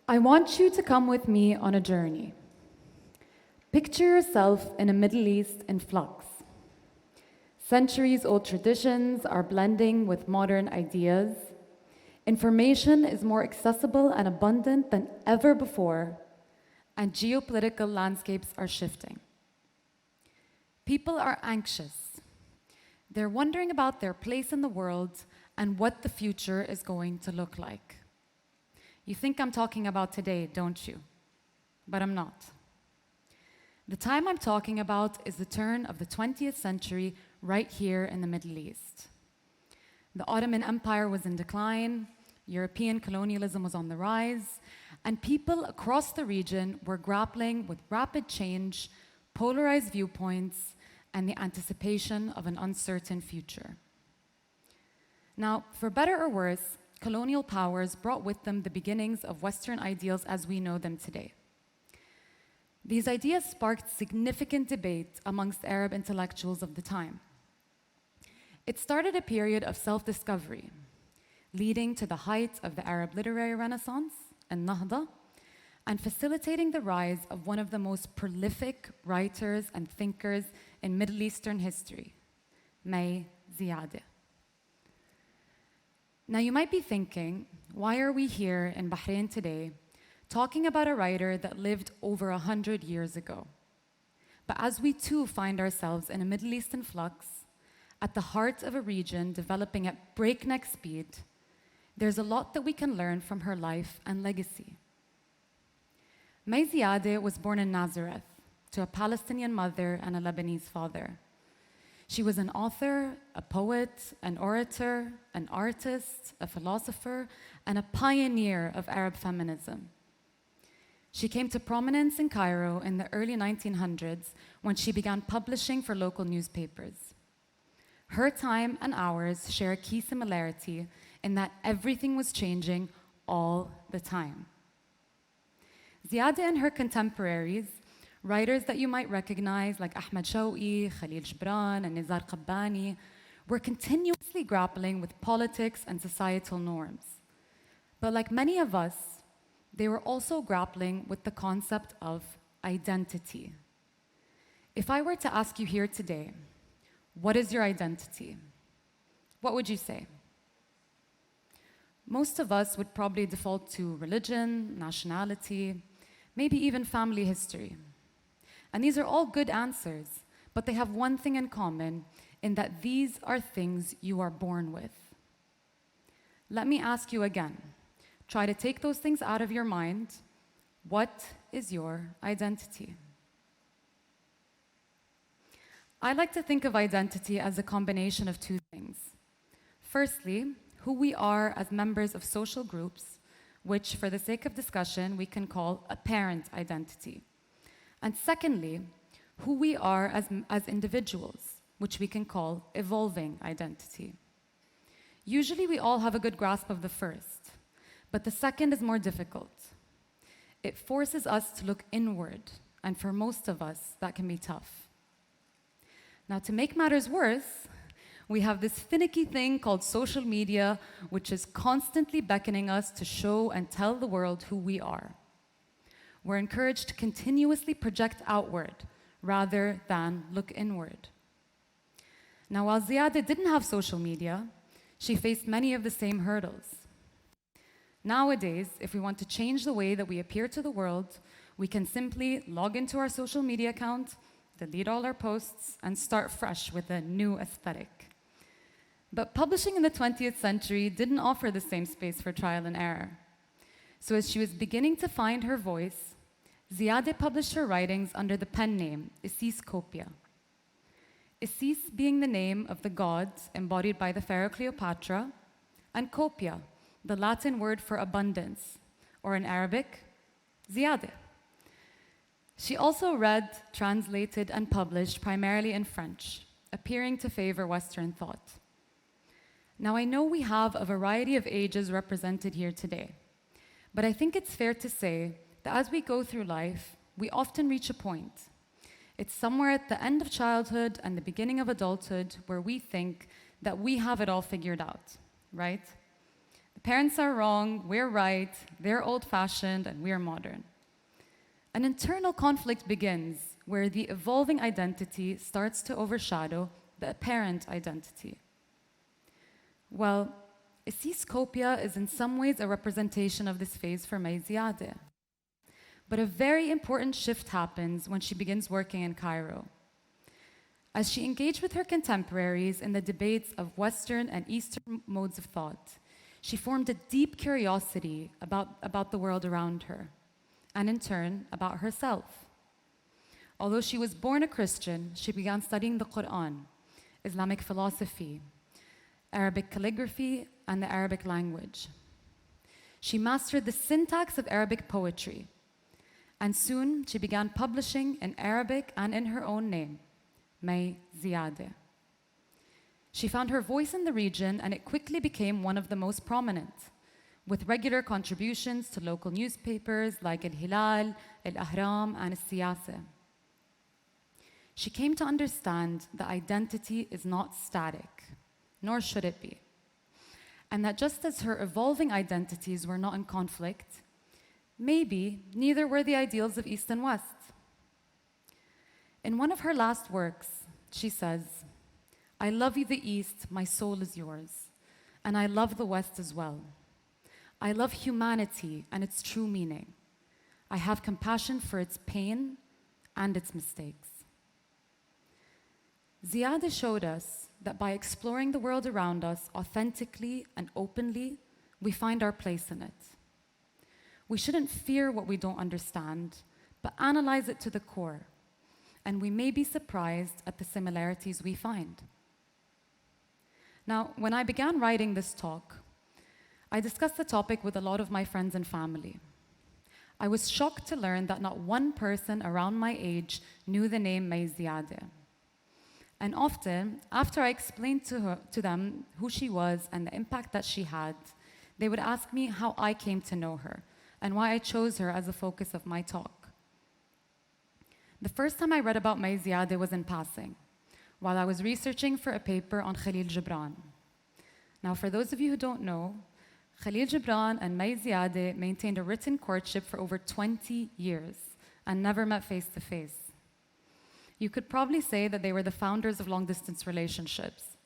I want you to come with me on a journey. Picture yourself in a Middle East in flux. Centuries-old traditions are blending with modern ideas. Information is more accessible and abundant than ever before, and geopolitical landscapes are shifting. People are anxious. They're wondering about their place in the world and what the future is going to look like. You think I'm talking about today, don't you? But I'm not. The time I'm talking about is the turn of the 20th century right here in the Middle East. The Ottoman Empire was in decline, European colonialism was on the rise, and people across the region were grappling with rapid change, polarized viewpoints, and the anticipation of an uncertain future. Now, for better or worse, colonial powers brought with them the beginnings of Western ideals as we know them today. These ideas sparked significant debate amongst Arab intellectuals of the time. It started a period of self-discovery, leading to the height of the Arab literary renaissance and Nahda, and facilitating the rise of one of the most prolific writers and thinkers in Middle Eastern history, Ziyadeh. Now you might be thinking, why are we here in Bahrain today talking about a writer that lived over 100 years ago? But as we too find ourselves in a Middle Eastern flux, at the heart of a region developing at breakneck speed, there's a lot that we can learn from her life and legacy. Ziyadeh was born in Nazareth to a Palestinian mother and a Lebanese father. She was an author, a poet, an orator, an artist, a philosopher, and a pioneer of Arab feminism. She came to prominence in Cairo in the early 1900s when she began publishing for local newspapers. Her time and ours share a key similarity in that everything was changing all the time. Ziyadeh and her contemporaries, writers that you might recognize like Ahmed Shawqi, Khalil Gibran, and Nizar Qabbani, were continuously grappling with politics and societal norms. But like many of us, they were also grappling with the concept of identity. If I were to ask you here today, what is your identity? What would you say? Most of us would probably default to religion, nationality, maybe even family history. And these are all good answers, but they have one thing in common, in that these are things you are born with. Let me ask you again. Try to take those things out of your mind. What is your identity? I like to think of identity as a combination of two things. Firstly, who we are as members of social groups, which for the sake of discussion, we can call a parent identity. And secondly, who we are as individuals, which we can call evolving identity. Usually we all have a good grasp of the first, but the second is more difficult. It forces us to look inward, and for most of us, that can be tough. Now, to make matters worse, we have this finicky thing called social media, which is constantly beckoning us to show and tell the world who we are. We're encouraged to continuously project outward rather than look inward. Now, while Ziyadeh didn't have social media, she faced many of the same hurdles. Nowadays, if we want to change the way that we appear to the world, we can simply log into our social media account, delete all our posts, and start fresh with a new aesthetic. But publishing in the 20th century didn't offer the same space for trial and error. So as she was beginning to find her voice, Ziyadeh published her writings under the pen name Isis Copia. Isis being the name of the god embodied by the pharaoh Cleopatra, and Copia, the Latin word for abundance, or in Arabic, Ziyadeh. She also read, translated, and published primarily in French, appearing to favor Western thought. Now, I know we have a variety of ages represented here today, but I think it's fair to say that as we go through life, we often reach a point. It's somewhere at the end of childhood and the beginning of adulthood where we think that we have it all figured out, right? The Parents are wrong, we're right, they're old-fashioned, and we're modern. An internal conflict begins where the evolving identity starts to overshadow the apparent identity. Well, Escopia is in some ways a representation of this phase for Ziyadeh. But a very important shift happens when she begins working in Cairo. As she engaged with her contemporaries in the debates of Western and Eastern modes of thought, she formed a deep curiosity about the world around her, and in turn, about herself. Although she was born a Christian, she began studying the Quran, Islamic philosophy, Arabic calligraphy, and the Arabic language. She mastered the syntax of Arabic poetry, and soon she began publishing in Arabic and in her own name, Ziyadeh. She found her voice in the region, and it quickly became one of the most prominent, with regular contributions to local newspapers like Al-Hilal, Al-Ahram, and Al-Siyasah. She came to understand that identity is not static, nor should it be, and that just as her evolving identities were not in conflict, maybe neither were the ideals of East and West. In one of her last works, she says, "I love you, the East, my soul is yours, and I love the West as well. I love humanity and its true meaning. I have compassion for its pain and its mistakes." Ziyadeh showed us that by exploring the world around us authentically and openly, we find our place in it. We shouldn't fear what we don't understand, but analyze it to the core, and we may be surprised at the similarities we find. Now, when I began writing this talk, I discussed the topic with a lot of my friends and family. I was shocked to learn that not one person around my age knew the name Ziyadeh. And often, after I explained to them who she was and the impact that she had, they would ask me how I came to know her and why I chose her as the focus of my talk. The first time I read about Ziyadeh was in passing, while I was researching for a paper on Khalil Gibran. Now, for those of you who don't know, Khalil Gibran and Ziyadeh maintained a written courtship for over 20 years and never met face to face. You could probably say that they were the founders of long-distance relationships.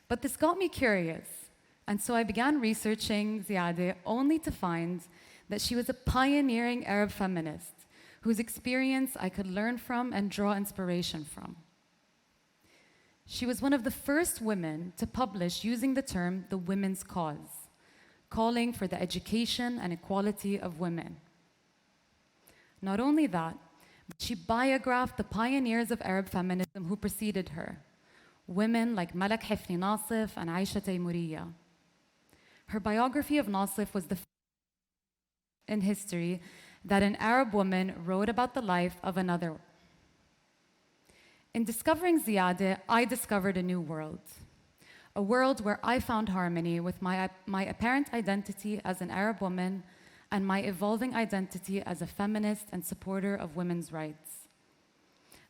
But this got me curious, and so I began researching Ziyadeh only to find that she was a pioneering Arab feminist whose experience I could learn from and draw inspiration from. She was one of the first women to publish using the term the women's cause, calling for the education and equality of women. Not only that, but she biographed the pioneers of Arab feminism who preceded her, women like Malak Hifni Nasif and Aisha Taymuriya. Her biography of Nasif was the first in history that an Arab woman wrote about the life of another. In discovering Ziyadeh, I discovered a new world, a world where I found harmony with my apparent identity as an Arab woman and my evolving identity as a feminist and supporter of women's rights.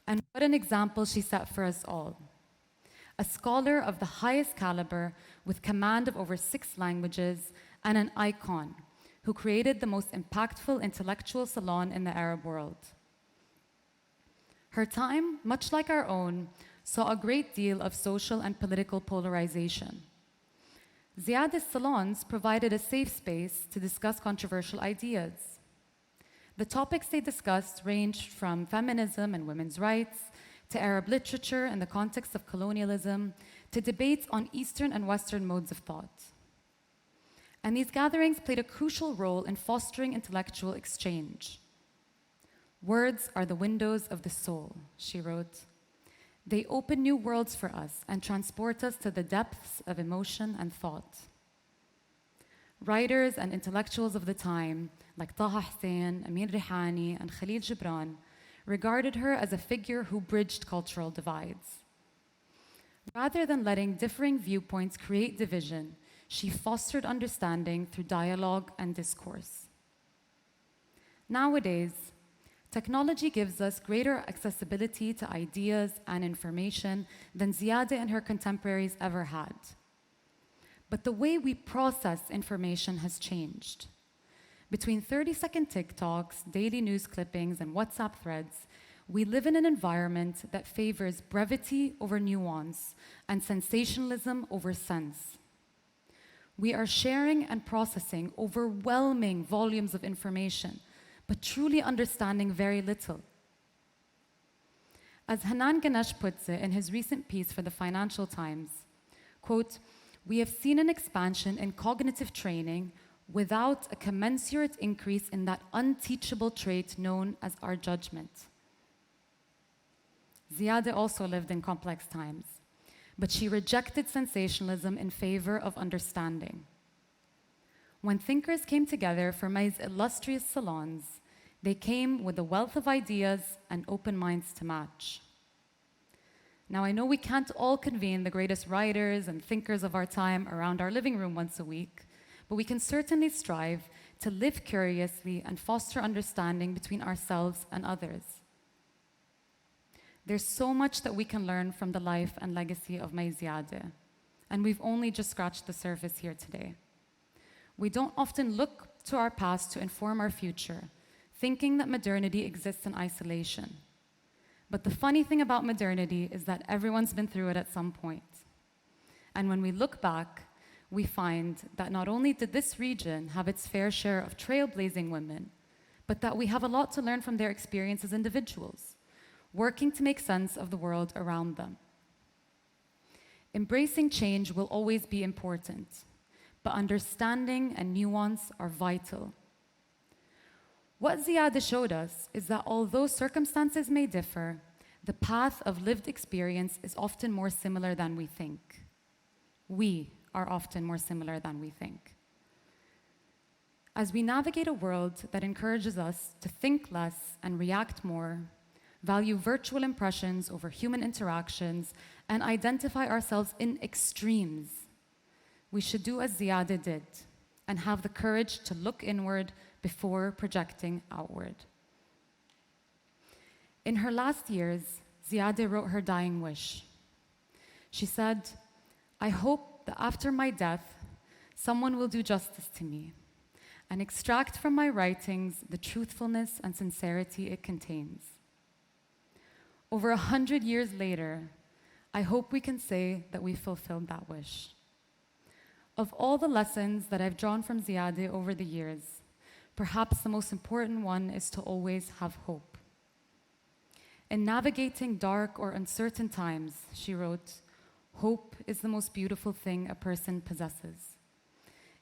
And what an example she set for us all. A scholar of the highest caliber with command of over 6 languages and an icon who created the most impactful intellectual salon in the Arab world. Her time, much like our own, saw a great deal of social and political polarization. Ziyadeh's salons provided a safe space to discuss controversial ideas. The topics they discussed ranged from feminism and women's rights, to Arab literature in the context of colonialism, to debates on Eastern and Western modes of thought. And these gatherings played a crucial role in fostering intellectual exchange. "Words are the windows of the soul," she wrote. "They open new worlds for us and transport us to the depths of emotion and thought." Writers and intellectuals of the time, like Taha Hussein, Amin Rihani, and Khalil Gibran, regarded her as a figure who bridged cultural divides. Rather than letting differing viewpoints create division, she fostered understanding through dialogue and discourse. Nowadays, technology gives us greater accessibility to ideas and information than Ziyadeh and her contemporaries ever had. But the way we process information has changed. Between 30-second TikToks, daily news clippings, and WhatsApp threads, we live in an environment that favors brevity over nuance and sensationalism over sense. We are sharing and processing overwhelming volumes of information, but truly understanding very little. As Hanan Ganesh puts it in his recent piece for the Financial Times, quote, "We have seen an expansion in cognitive training without a commensurate increase in that unteachable trait known as our judgment." Ziyadeh also lived in complex times, but she rejected sensationalism in favor of understanding. When thinkers came together for May's illustrious salons, they came with a wealth of ideas and open minds to match. Now, I know we can't all convene the greatest writers and thinkers of our time around our living room once a week, but we can certainly strive to live curiously and foster understanding between ourselves and others. There's so much that we can learn from the life and legacy of May Ziyadeh, and we've only just scratched the surface here today. We don't often look to our past to inform our future, thinking that modernity exists in isolation. But the funny thing about modernity is that everyone's been through it at some point. And when we look back, we find that not only did this region have its fair share of trailblazing women, but that we have a lot to learn from their experience as individuals, working to make sense of the world around them. Embracing change will always be important, but understanding and nuance are vital. What Ziyadeh showed us is that although circumstances may differ, the path of lived experience is often more similar than we think. We are often more similar than we think. As we navigate a world that encourages us to think less and react more, value virtual impressions over human interactions, and identify ourselves in extremes, we should do as Ziyadeh did and have the courage to look inward before projecting outward. In her last years, Ziyadeh wrote her dying wish. She said, "I hope that after my death, someone will do justice to me and extract from my writings the truthfulness and sincerity it contains. Over 100 years later, I hope we can say that we fulfilled that wish." Of all the lessons that I've drawn from Ziyadeh over the years, perhaps the most important one is to always have hope. In navigating dark or uncertain times, she wrote, "Hope is the most beautiful thing a person possesses.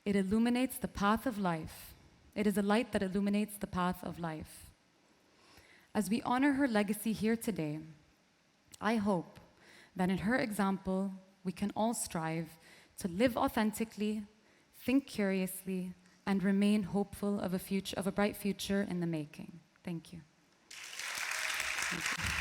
It illuminates the path of life. It is a light that illuminates the path of life." As we honor her legacy here today, I hope that in her example, we can all strive to live authentically, think curiously, and remain hopeful of a bright future in the making. Thank you. Thank you.